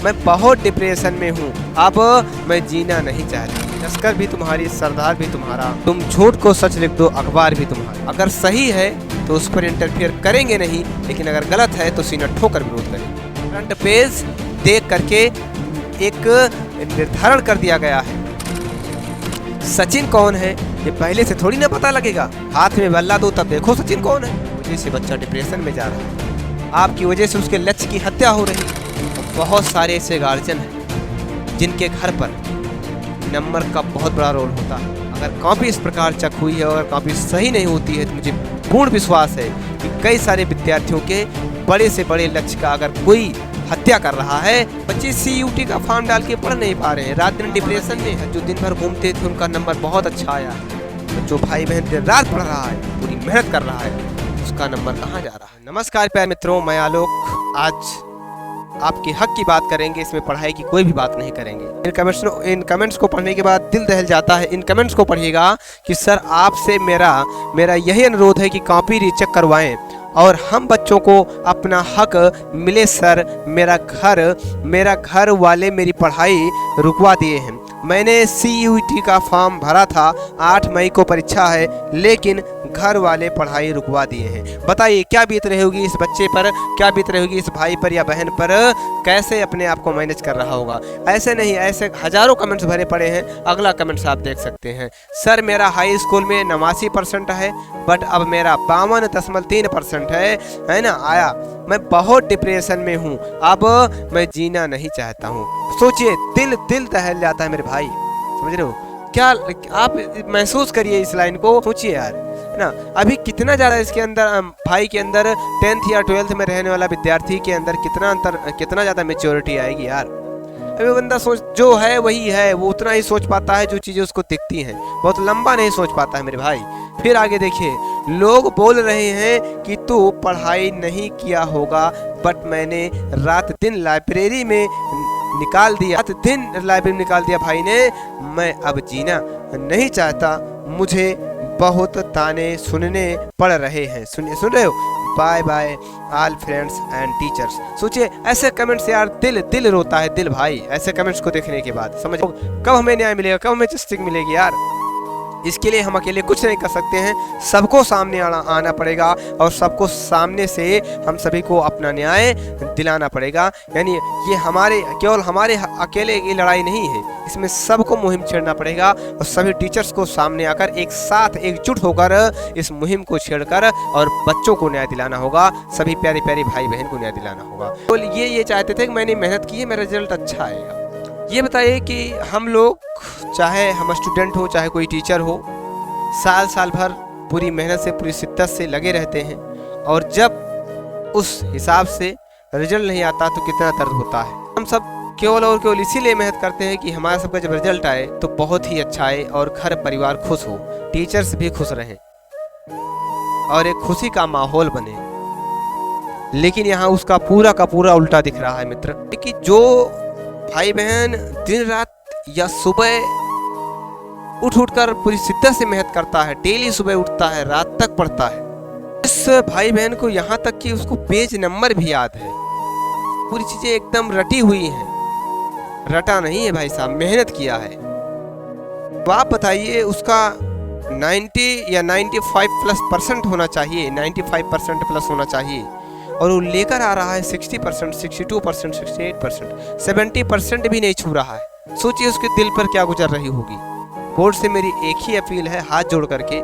मैं बहुत डिप्रेशन में हूँ, अब मैं जीना नहीं चाहता। लश्कर भी तुम्हारी, सरदार भी तुम्हारा, तुम झूठ को सच लिख दो, अखबार भी तुम्हारा। अगर सही है तो उस पर इंटरफियर करेंगे नहीं, लेकिन अगर गलत है तो सीना ठोकर विरोध करेंगे। फ्रंट पेज देख करके एक निर्धारण कर दिया गया है। सचिन कौन है ये पहले से थोड़ी ना पता लगेगा। हाथ में बल्ला दो तब देखो सचिन कौन है। वजह से बच्चा डिप्रेशन में जा रहा है, आपकी वजह से उसके लक्ष्य की हत्या हो रही है। बहुत सारे ऐसे गार्जियन हैं जिनके घर पर नंबर का बहुत बड़ा रोल होता है। अगर कॉपी इस प्रकार चेक हुई है और कॉपी सही नहीं होती है तो मुझे पूर्ण विश्वास है कि कई सारे विद्यार्थियों के बड़े से बड़े लक्ष्य का अगर कोई हत्या कर रहा है। बच्चे CUT का फॉर्म डाल के पढ़ नहीं पा रहे हैं, रात दिन डिप्रेशन में है। जो दिन भर घूमते थे उनका नंबर बहुत अच्छा आया, तो जो भाई बहन दिन रात पढ़ रहा है, पूरी मेहनत कर रहा है, उसका नंबर कहाँ जा रहा है। नमस्कार प्यारे मित्रों, मैं आलोक। आज आपके हक की बात करेंगे, इसमें पढ़ाई की कोई भी बात नहीं करेंगे। इन कमेंट्स को पढ़ने के बाद दिल दहल जाता है। इन कमेंट्स को पढ़िएगा कि सर आपसे मेरा यही अनुरोध है कि कॉपी रीचेक करवाएं और हम बच्चों को अपना हक मिले सर। मेरा घर वाले मेरी पढ़ाई रुकवा दिए हैं। मैंने CUT का फॉर्म भरा था, 8 मई को परीक्षा है, लेकिन घर वाले पढ़ाई रुकवा दिए हैं। बताइए क्या बीत रही होगी इस बच्चे पर, क्या बीत रही होगी इस भाई पर या बहन पर, कैसे अपने आप को मैनेज कर रहा होगा। ऐसे नहीं, ऐसे हजारों कमेंट्स भरे पड़े हैं। अगला कमेंट्स आप देख सकते हैं। सर मेरा हाई स्कूल में 89% है, बट अब मेरा 52.3% है ना आया। मैं बहुत डिप्रेशन में हूँ, अब मैं जीना नहीं चाहता हूँ। सोचिए, दिल दहल जाता है मेरे भाई, समझ रहे हो क्या। आप महसूस करिए इस लाइन को, सोचिए यार, है ना। अभी कितना ज़्यादा इसके अंदर, भाई के अंदर 10th या 12th में रहने वाला विद्यार्थी के अंदर कितना ज़्यादा मेच्योरिटी आएगी यार। अभी बंदा जो है वही है, वो उतना ही सोच पाता है जो चीज़ें उसको दिखती हैं, बहुत लंबा नहीं सोच पाता है मेरे भाई। फिर आगे देखिए, लोग बोल रहे हैं कि तू पढ़ाई नहीं किया होगा, बट मैंने रात दिन लाइब्रेरी में निकाल दिया भाई ने। मैं अब जीना नहीं चाहता, मुझे बहुत ताने सुनने पड़ रहे हैं। सुन रहे हो। Bye bye all friends and teachers. सोचिए ऐसे कमेंट्स यार, दिल रोता है, दिल भाई। ऐसे कमेंट्स को देखने के बाद समझ कब हमें न्याय मिलेगा, कब हमें जस्टिस मिलेगी यार। इसके लिए हम अकेले कुछ नहीं कर सकते हैं, सबको सामने आना पड़ेगा और सबको सामने से हम सभी को अपना न्याय दिलाना पड़ेगा। यानी ये केवल हमारे अकेले की लड़ाई नहीं है, इसमें सबको मुहिम छेड़ना पड़ेगा और सभी टीचर्स को सामने आकर एक साथ एकजुट होकर इस मुहिम को छेड़कर और बच्चों को न्याय दिलाना होगा। सभी प्यारे प्यारे भाई बहन को न्याय दिलाना होगा। तो ये चाहते थे कि मैंने मेहनत की है, मेरा रिजल्ट अच्छा आएगा। ये बताइए कि हम लोग, चाहे हम स्टूडेंट हो चाहे कोई टीचर हो, साल भर पूरी मेहनत से, पूरी शिद्दत से लगे रहते हैं, और जब उस हिसाब से रिजल्ट नहीं आता तो कितना दर्द होता है। हम सब केवल और केवल इसीलिए मेहनत करते हैं कि हमारा सबका जब रिजल्ट आए तो बहुत ही अच्छा आए और घर परिवार खुश हो, टीचर्स भी खुश रहें और एक खुशी का माहौल बने। लेकिन यहाँ उसका पूरा का पूरा उल्टा दिख रहा है मित्र, कि जो भाई बहन दिन रात या सुबह उठकर पूरी शिद्दत से मेहनत करता है, डेली सुबह उठता है, रात तक पढ़ता है, इस भाई बहन को यहाँ तक कि उसको पेज नंबर भी याद है, पूरी चीजें एकदम रटी हुई हैं। रटा नहीं है भाई साहब, मेहनत किया है। तो आप बताइए, उसका 90 या 95+ होना चाहिए, 95% प्लस होना चाहिए, और वो लेकर आ रहा है 60%, 62%, 68%, 70% भी नहीं छू रहा है। सोचिए उसके दिल पर क्या गुजर रही होगी। बोर्ड से मेरी एक ही अपील है, हाथ जोड़ करके,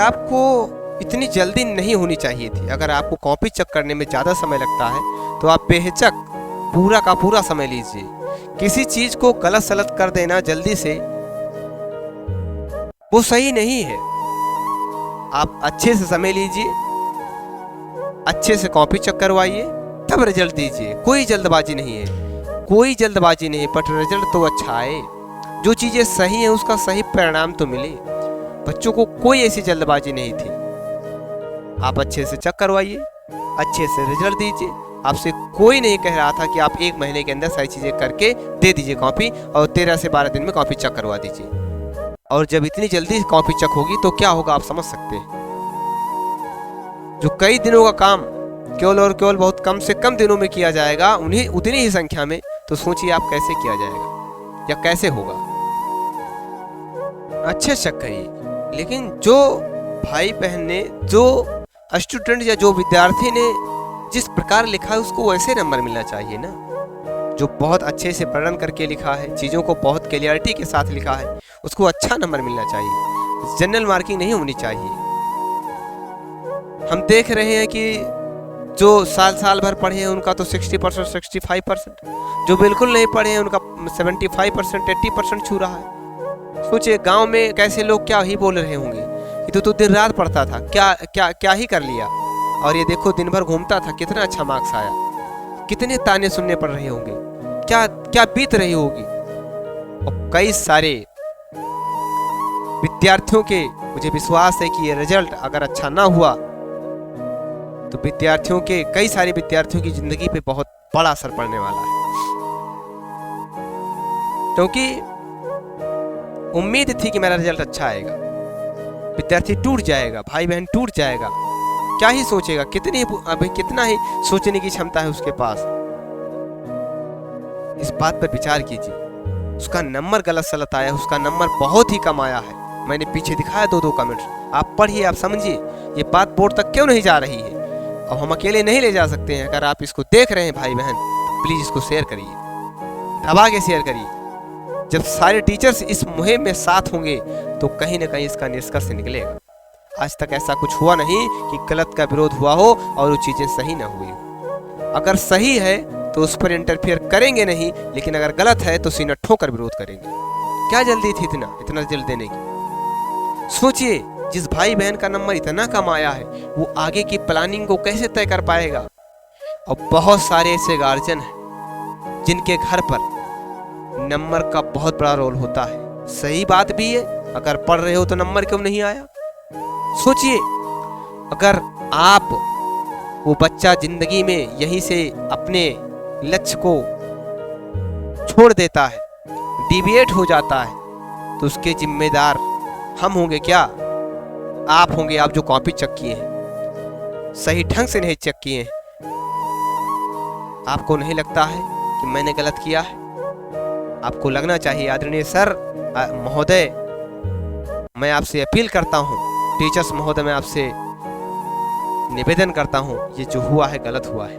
आपको इतनी जल्दी नहीं होनी चाहिए थी। अगर आपको कॉपी चेक करने में ज़्यादा समय लगता है तो आप बेहिचक पूरा का पूरा समय लीजिए। किसी चीज को गलत सलत कर देना जल्दी से, वो सही नहीं है। आप अच्छे से समय लीजिए, अच्छे से कॉपी चेक करवाइए, तब रिजल्ट दीजिए। कोई जल्दबाजी नहीं है, कोई जल्दबाजी नहीं, बट रिजल्ट तो अच्छा आए। जो चीजें सही है उसका सही परिणाम तो मिले। बच्चों को कोई ऐसी जल्दबाजी नहीं थी। आप अच्छे से चेक करवाइए, अच्छे से रिजल्ट दीजिए। आपसे कोई नहीं कह रहा था कि आप 1 महीने के अंदर सारी चीजें करके दे दीजिए कॉपी, और 13 से 12 दिन में कॉपी चेक करवा दीजिए। और जब इतनी जल्दी कॉपी चेक होगी तो क्या होगा आप समझ सकते हैं। जो कई दिनों का काम केवल और केवल बहुत कम से कम दिनों में किया जाएगा, उन्हीं उतनी ही संख्या में तो सोचिए आप कैसे किया जाएगा या कैसे होगा। अच्छे शक करिए, लेकिन जो भाई बहन ने, जो स्टूडेंट या जो विद्यार्थी ने जिस प्रकार लिखा है उसको वैसे नंबर मिलना चाहिए ना। जो बहुत अच्छे से वर्णन करके लिखा है, चीज़ों को बहुत क्लियरिटी के साथ लिखा है, उसको अच्छा नंबर मिलना चाहिए, जनरल मार्किंग नहीं होनी चाहिए। हम देख रहे हैं कि जो साल भर पढ़े हैं उनका तो 60%, 65%, जो बिल्कुल नहीं पढ़े हैं उनका 75%, 80% छू रहा है। सोचिए गांव में कैसे लोग क्या ही बोल रहे होंगे कि तो दिन रात पढ़ता था, क्या क्या क्या ही कर लिया, और ये देखो दिन भर घूमता था, कितना अच्छा मार्क्स आया। कितने ताने सुनने पड़ रहे होंगे, क्या क्या बीत रही होगी। और कई सारे विद्यार्थियों के, मुझे विश्वास है कि ये रिजल्ट अगर अच्छा ना हुआ तो विद्यार्थियों के, कई सारे विद्यार्थियों की जिंदगी पे बहुत बड़ा असर पड़ने वाला है। क्योंकि उम्मीद थी कि मेरा रिजल्ट अच्छा आएगा, विद्यार्थी टूट जाएगा, भाई बहन टूट जाएगा, क्या ही सोचेगा, कितना ही सोचने की क्षमता है उसके पास। इस बात पर विचार कीजिए। उसका नंबर गलत सलत आया, उसका नंबर बहुत ही कम आया है। मैंने पीछे दिखाया 2-2 कमेंट्स, आप पढ़िए, आप समझिए ये बात बोर्ड तक क्यों नहीं जा रही है। अब हम अकेले नहीं ले जा सकते हैं। अगर आप इसको देख रहे हैं भाई बहन, तो प्लीज इसको शेयर करिए, दबा के शेयर करिए। जब सारे टीचर्स इस मुहिम में साथ होंगे तो कहीं ना कहीं इसका निष्कर्ष निकलेगा। आज तक ऐसा कुछ हुआ नहीं कि गलत का विरोध हुआ हो और वो चीजें सही ना हुई हो। अगर सही है तो उस पर इंटरफेयर करेंगे नहीं, लेकिन अगर गलत है तो सीना ठोकर विरोध करेंगे। क्या जल्दी थी इतना जल्द देने की। सोचिए जिस भाई बहन का नंबर इतना कम आया है वो आगे की प्लानिंग को कैसे तय कर पाएगा। और बहुत सारे ऐसे गार्जियन हैं जिनके घर पर नंबर का बहुत बड़ा रोल होता है। सही बात भी है, अगर पढ़ रहे हो तो नंबर क्यों नहीं आया। सोचिए अगर आप, वो बच्चा जिंदगी में यहीं से अपने लक्ष्य को छोड़ देता है, डिविएट हो जाता है, तो उसके जिम्मेदार हम होंगे क्या? आप होंगे। आप जो कॉपी चेक किए हैं, सही ढंग से नहीं चेक किए हैं। आपको नहीं लगता है कि मैंने गलत किया है? आपको लगना चाहिए। आदरणीय सर महोदय, मैं आपसे अपील करता हूँ, टीचर्स महोदय मैं आपसे निवेदन करता हूँ, ये जो हुआ है गलत हुआ है।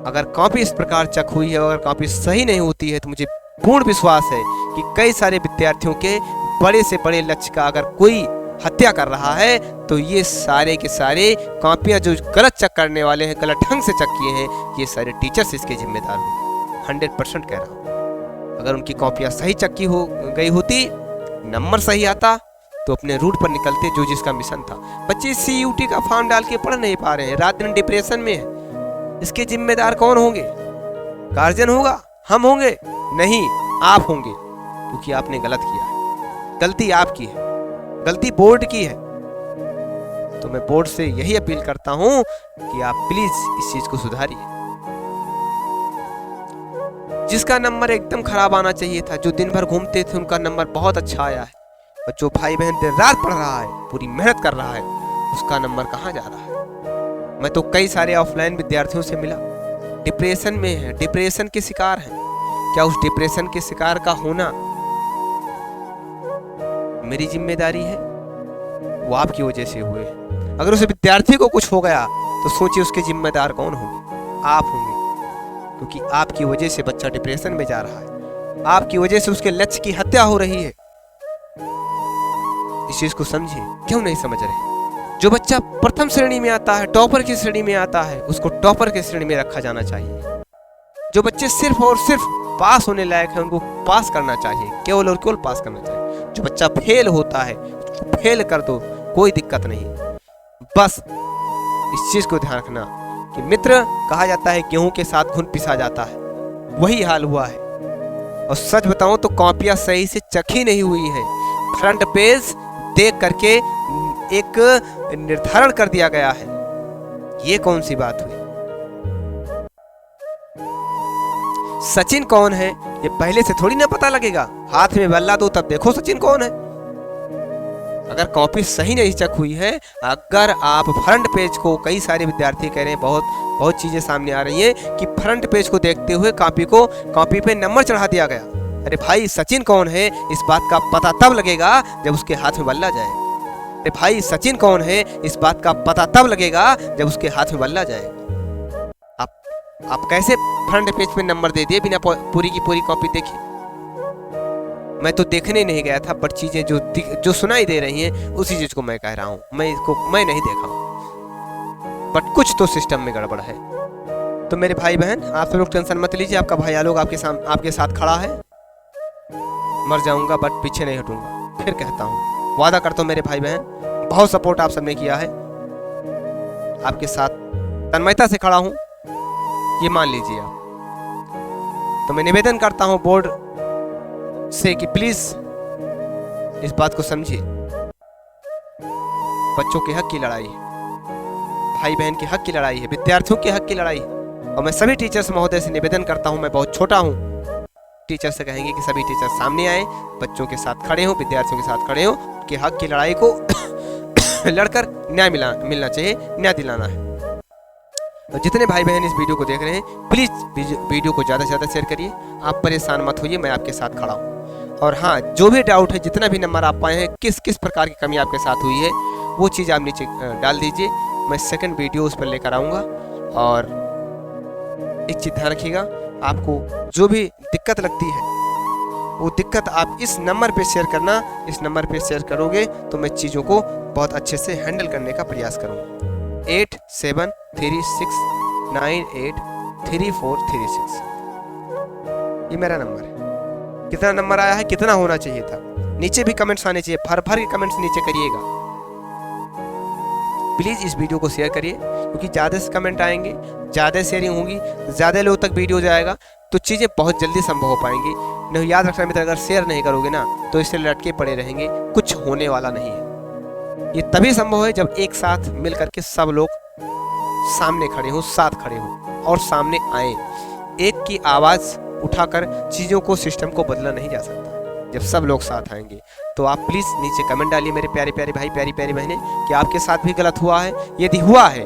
अगर कॉपी इस प्रकार चेक हुई है, अगर कॉपी सही नहीं होती है, तो मुझे पूर्ण विश्वास है कि कई सारे विद्यार्थियों के बड़े से बड़े लक्ष्य का अगर कोई हत्या कर रहा है तो ये सारे के सारे कॉपियां जो गलत चेक करने वाले हैं, गलत ढंग से चेक किए हैं, ये सारे टीचर्स इसके जिम्मेदार होंगे। 100% कह रहा हूँ। अगर उनकी कॉपियां सही चेक की हो गई होती, नंबर सही आता, तो अपने रूट पर निकलते जो जिसका मिशन था। बच्चे CUT का फॉर्म डाल के पढ़ नहीं पा रहे हैं, रात दिन डिप्रेशन में है। इसके जिम्मेदार कौन होंगे? गार्जियन होगा? हम होंगे? नहीं, आप होंगे, क्योंकि आपने गलत किया है। गलती आपकी है, गलती बोर्ड की है। तो मैं बोर्ड से यही अपील करता हूं कि आप प्लीज इस चीज को सुधारिए। जिसका नंबर एकदम खराब आना चाहिए था, जो दिन भर घूमते थे, उनका नंबर बहुत अच्छा आया है। और जो भाई बहन दिन रात पढ़ रहा है, पूरी मेहनत कर रहा है, उसका नंबर कहाँ जा रहा है? मैं तो कई सारे ऑफलाइन विद्यार्थियों से मिला, डिप्रेशन में है, डिप्रेशन के शिकार हैं। क्या उस डिप्रेशन के शिकार का होना मेरी जिम्मेदारी है? वो आपकी वजह से हुए। अगर उस विद्यार्थी को कुछ हो गया तो सोचिए उसके जिम्मेदार कौन होंगे? आप होंगे, क्योंकि आपकी वजह से बच्चा डिप्रेशन में जा रहा है, आपकी वजह से उसके लक्ष्य की हत्या हो रही है। इस चीज को समझिए। क्यों नहीं समझ रहे? जो बच्चा प्रथम श्रेणी में आता है, टॉपर की श्रेणी में आता है, उसको टॉपर की श्रेणी में रखा जाना चाहिए। जो बच्चे सिर्फ और सिर्फ पास होने लायक है, उनको पास करना चाहिए, केवल और केवल पास करना चाहिए। जो बच्चा फेल होता है, फेल कर दो, कोई दिक्कत नहीं। बस इस चीज को ध्यान रखना कि मित्र, कहा जाता है गेहूं के साथ घुन पिसा जाता है, वही हाल हुआ है। और सच बताऊं तो कॉपियां सही से चेक ही नहीं हुई है। फ्रंट पेज देख करके एक निर्धारण कर दिया गया है। ये कौन सी बात हुई? सचिन कौन है ये पहले से थोड़ी ना पता लगेगा। हाथ में बल्ला दो तब देखो सचिन कौन है। अगर कॉपी सही नहीं चेक हुई है, अगर आप फ्रंट पेज को, कई सारे विद्यार्थी कह रहे हैं बहुत बहुत चीजें सामने आ रही हैं कि फ्रंट पेज को देखते हुए कॉपी पे नंबर चढ़ा दिया गया। अरे भाई सचिन कौन है इस बात का पता तब लगेगा जब उसके हाथ में बल्ला जाए। अरे भाई सचिन कौन है इस बात का पता तब लगेगा जब उसके हाथ में बल्ला जाए। आप कैसे फ्रंट पेज पे नंबर दे दिए बिना पूरी की पूरी कॉपी देखे। मैं तो देखने नहीं गया था, बट चीजें जो सुनाई दे रही हैं उसी चीज को मैं कह रहा हूँ। मैं नहीं देखा हूँ, बट कुछ तो सिस्टम में गड़बड़ है। तो मेरे भाई बहन आप सब लोग टेंशन मत लीजिए, आपका भाई आलोक आपके साथ खड़ा है। मर जाऊंगा बट पीछे नहीं हटूंगा। फिर कहता हूँ, वादा करता हूँ मेरे भाई बहन, बहुत सपोर्ट आप सबने किया है, आपके साथ तन्मयता से खड़ा हूँ, ये मान लीजिए आप। तो मैं निवेदन करता हूँ बोर्ड से कि प्लीज इस बात को समझिए, बच्चों के हक की लड़ाई है, भाई बहन के हक की लड़ाई है, विद्यार्थियों के हक की लड़ाई है। और मैं सभी टीचर्स महोदय से निवेदन करता हूं, मैं बहुत छोटा हूं, टीचर से कहेंगे कि सभी टीचर सामने आए, बच्चों के साथ खड़े हों, विद्यार्थियों के साथ खड़े हों, उनके हक की लड़ाई को लड़कर न्याय मिलना चाहिए, न्याय दिलाना है। और जितने भाई बहन इस वीडियो को देख रहे हैं प्लीज वीडियो को ज़्यादा से ज़्यादा शेयर करिए। आप परेशान मत होइए, मैं आपके साथ खड़ा हूँ। और हाँ, जो भी डाउट है, जितना भी नंबर आप पाए हैं, किस किस प्रकार की कमी आपके साथ हुई है, वो चीज़ आप नीचे डाल दीजिए। मैं सेकंड वीडियो उस पर लेकर आऊँगा। और एक चीज़ ध्यान रखिएगा, आपको जो भी दिक्कत लगती है वो दिक्कत आप इस नंबर पे शेयर करना। इस नंबर पे शेयर करोगे तो मैं चीज़ों को बहुत अच्छे से हैंडल करने का प्रयास करूँगा। 8736983436 ये मेरा नंबर है। कितना नंबर आया है, कितना होना चाहिए था, नीचे भी कमेंट्स आने चाहिए, भर भर के कमेंट्स नीचे करिएगा। प्लीज इस वीडियो को शेयर करिए, क्योंकि ज़्यादा से कमेंट आएंगे, ज़्यादा शेयरिंग होगी, ज़्यादा लोगों तक वीडियो जाएगा, तो चीज़ें बहुत जल्दी संभव हो पाएंगी। नहीं, याद रखना मित्र, अगर शेयर नहीं करोगे ना तो इससे लटके पड़े रहेंगे, कुछ होने वाला नहीं है। ये तभी संभव है जब एक साथ मिल करके सब लोग सामने खड़े हों, साथ खड़े हों और सामने आए। एक की आवाज़ उठाकर चीज़ों को, सिस्टम को बदला नहीं जा सकता। जब सब लोग साथ आएंगे तो आप प्लीज़ नीचे कमेंट डालिए मेरे प्यारे प्यारे भाई, प्यारी प्यारी बहनें, कि आपके साथ भी गलत हुआ है। यदि हुआ है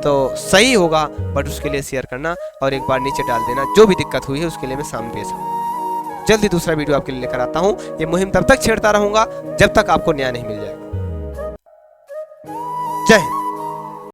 तो सही होगा, बट उसके लिए शेयर करना और एक बार नीचे डाल देना। जो भी दिक्कत हुई है उसके लिए मैं सामने पेश हूँ। जल्दी दूसरा वीडियो आपके लिए लेकर आता हूँ। ये मुहिम तब तक छेड़ता रहूंगा जब तक आपको न्याय नहीं मिल जाएगा। जय हिंद।